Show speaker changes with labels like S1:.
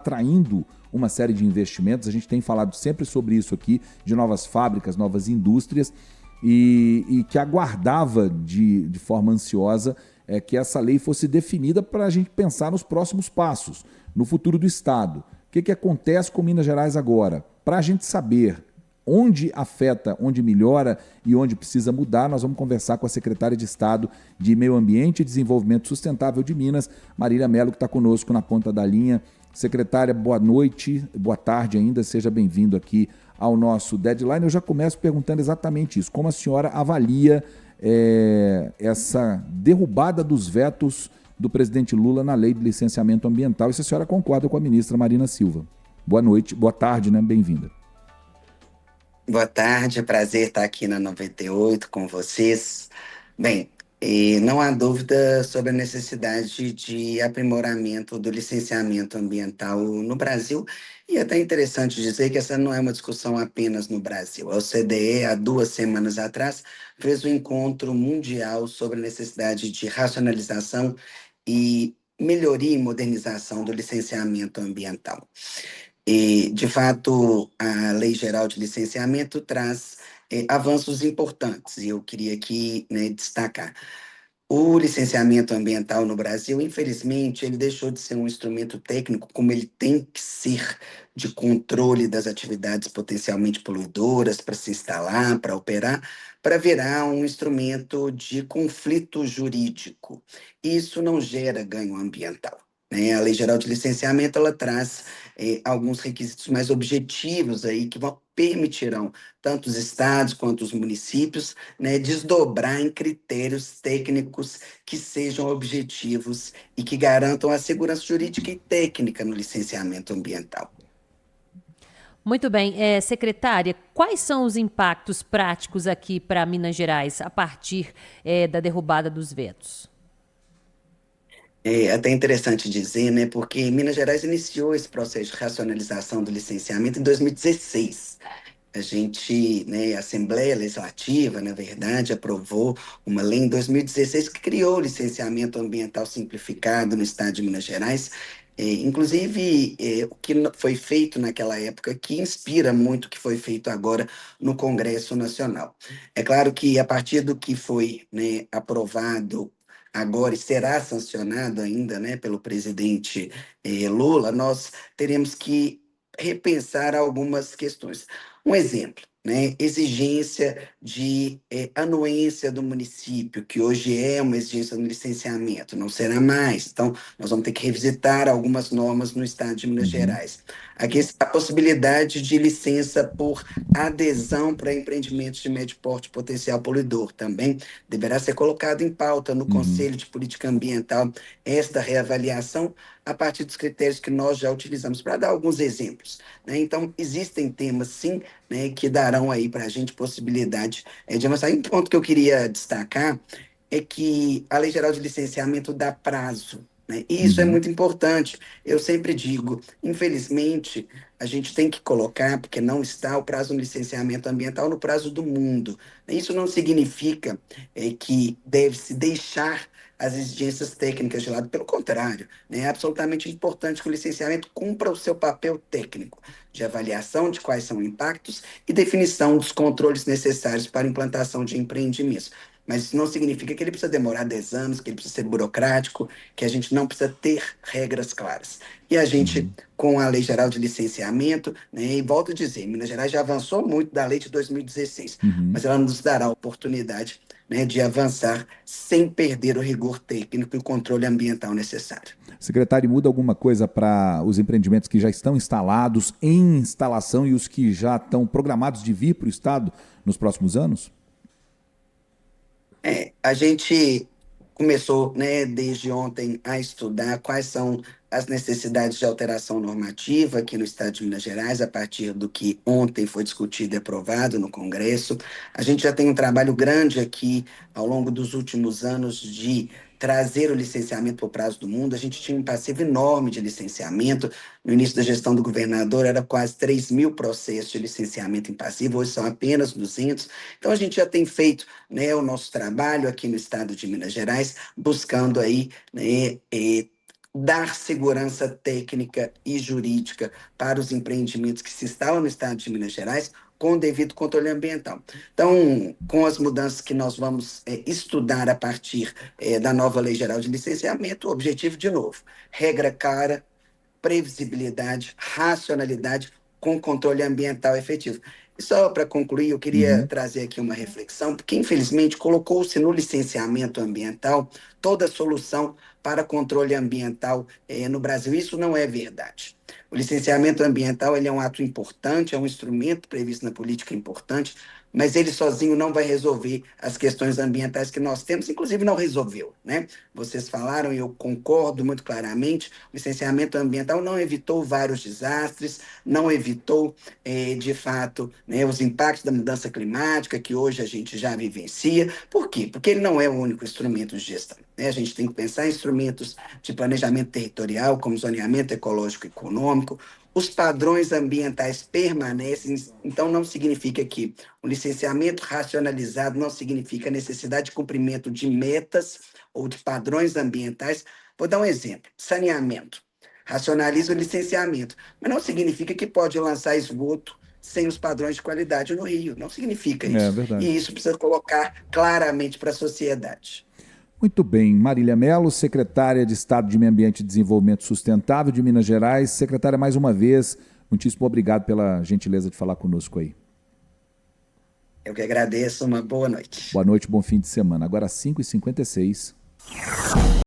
S1: atraindo uma série de investimentos. A gente tem falado sempre sobre isso aqui, de novas fábricas, novas indústrias, e que aguardava de forma ansiosa que essa lei fosse definida para a gente pensar nos próximos passos, no futuro do Estado. O que acontece com Minas Gerais agora? Para a gente saber onde afeta, onde melhora e onde precisa mudar, nós vamos conversar com a secretária de Estado de Meio Ambiente e Desenvolvimento Sustentável de Minas, Marília Mello, que está conosco na ponta da linha. Secretária, boa noite, boa tarde ainda, seja bem-vindo aqui ao nosso Deadline. Eu já começo perguntando exatamente isso, como a senhora avalia essa derrubada dos vetos do presidente Lula na lei de licenciamento ambiental, e se a senhora concorda com a ministra Marina Silva. Boa noite, boa tarde, né? Bem-vinda.
S2: Boa tarde, é prazer estar aqui na 98 com vocês. Bem, não há dúvida sobre a necessidade de aprimoramento do licenciamento ambiental no Brasil, e é até interessante dizer que essa não é uma discussão apenas no Brasil. A OCDE, há 2 semanas atrás, fez um encontro mundial sobre a necessidade de racionalização e melhoria e modernização do licenciamento ambiental. E, de fato, a Lei Geral de Licenciamento traz avanços importantes, e eu queria aqui, né, destacar. O licenciamento ambiental no Brasil, infelizmente, ele deixou de ser um instrumento técnico como ele tem que ser, de controle das atividades potencialmente poluidoras para se instalar, para operar, para virar um instrumento de conflito jurídico. Isso não gera ganho ambiental, né? A Lei Geral de Licenciamento, ela traz alguns requisitos mais objetivos aí que permitirão tanto os estados quanto os municípios, né, desdobrar em critérios técnicos que sejam objetivos e que garantam a segurança jurídica e técnica no licenciamento ambiental.
S3: Muito bem. Secretária, quais são os impactos práticos aqui para Minas Gerais a partir da derrubada dos vetos?
S2: É até interessante dizer, né, porque Minas Gerais iniciou esse processo de racionalização do licenciamento em 2016. A gente, né, a Assembleia Legislativa, na verdade, aprovou uma lei em 2016 que criou o licenciamento ambiental simplificado no estado de Minas Gerais. Inclusive, o que foi feito naquela época, que inspira muito o que foi feito agora no Congresso Nacional. É claro que, a partir do que foi, né, aprovado agora e será sancionado ainda, né, pelo presidente Lula, nós teremos que repensar algumas questões. Um exemplo, né? Exigência de anuência do município, que hoje é uma exigência no licenciamento, não será mais. Então, nós vamos ter que revisitar algumas normas no estado de Minas
S1: Uhum.
S2: Gerais. Aqui está a possibilidade de licença por adesão para empreendimentos de médio porte potencial poluidor. Também deverá ser colocado em pauta no
S1: Uhum.
S2: Conselho de Política Ambiental esta reavaliação a partir dos critérios que nós já utilizamos. Para dar alguns exemplos, né? Então, existem temas, sim, né, que darão aí para a gente possibilidade de avançar. E um ponto que eu queria destacar é que a Lei Geral de Licenciamento dá prazo, né? E isso é
S1: Uhum.
S2: muito importante. Eu sempre digo, infelizmente, a gente tem que colocar, porque não está o prazo no licenciamento ambiental no prazo do mundo. Isso não significa que deve-se deixar as exigências técnicas de lado, pelo contrário, né? É absolutamente importante que o licenciamento cumpra o seu papel técnico de avaliação de quais são os impactos e definição dos controles necessários para a implantação de empreendimentos. Mas isso não significa que ele precisa demorar 10 anos, que ele precisa ser burocrático, que a gente não precisa ter regras claras. E a gente,
S1: Uhum.
S2: com a Lei Geral de Licenciamento, né, e volto a dizer, Minas Gerais já avançou muito da lei de 2016,
S1: Uhum.
S2: mas ela nos dará a oportunidade, né, de avançar sem perder o rigor técnico e o controle ambiental necessário.
S1: Secretário, muda alguma coisa para os empreendimentos que já estão instalados, em instalação, e os que já estão programados de vir para o Estado nos próximos anos?
S2: A gente começou, né, desde ontem a estudar quais são as necessidades de alteração normativa aqui no Estado de Minas Gerais, a partir do que ontem foi discutido e aprovado no Congresso. A gente já tem um trabalho grande aqui ao longo dos últimos anos de trazer o licenciamento para o prazo do mundo. A gente tinha um passivo enorme de licenciamento. No início da gestão do governador, era quase 3.000 processos de licenciamento em passivo, hoje são apenas 200. Então, a gente já tem feito, né, o nosso trabalho aqui no estado de Minas Gerais, buscando aí, né, dar segurança técnica e jurídica para os empreendimentos que se instalam no estado de Minas Gerais com o devido controle ambiental. Então, com as mudanças que nós vamos estudar a partir da nova Lei Geral de Licenciamento, o objetivo, de novo, regra clara, previsibilidade, racionalidade com controle ambiental efetivo. E só para concluir, eu queria
S1: Uhum.
S2: trazer aqui uma reflexão, porque infelizmente colocou-se no licenciamento ambiental toda a solução para controle ambiental no Brasil. Isso não é verdade. O licenciamento ambiental ele é um ato importante, é um instrumento previsto na política importante, mas ele sozinho não vai resolver as questões ambientais que nós temos, inclusive não resolveu, né? Vocês falaram e eu concordo muito claramente, o licenciamento ambiental não evitou vários desastres, não evitou, de fato, né, os impactos da mudança climática que hoje a gente já vivencia. Por quê? Porque ele não é o único instrumento de gestão, né? A gente tem que pensar em instrumentos de planejamento territorial, como zoneamento ecológico e econômico. Os padrões ambientais permanecem, então não significa que o licenciamento racionalizado não significa necessidade de cumprimento de metas ou de padrões ambientais. Vou dar um exemplo: saneamento. Racionaliza o licenciamento, mas não significa que pode lançar esgoto sem os padrões de qualidade no Rio. Não significa
S1: É
S2: isso.
S1: verdade.
S2: E isso precisa colocar claramente para a sociedade.
S1: Muito bem. Marília Mello, secretária de Estado de Meio Ambiente e Desenvolvimento Sustentável de Minas Gerais. Secretária, mais uma vez, muitíssimo obrigado pela gentileza de falar conosco aí.
S2: Eu que agradeço. Uma boa noite.
S1: Boa noite, bom fim de semana. Agora 5h56.